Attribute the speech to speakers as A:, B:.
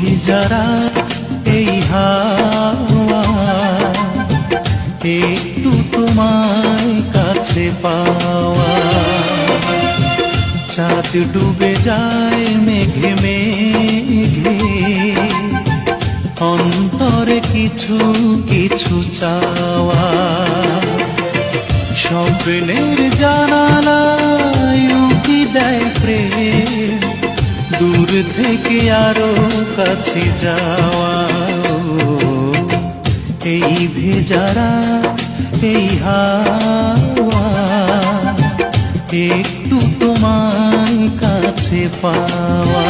A: ভিজারা এই হাওয়া একটু তোমায় কাছে পাওয়া। চাঁদ ডুবে যায় মেঘে মেঘে, অন্তরে কিছু কিছু চাওয়া। স্বপ্নের জানালায় উঁকি দেয় প্রেম, দূর থেকে আরো কাছে যাওয়া। এই ভেজারা এই হাওয়া একটু তোমায় কাছে পাওয়া।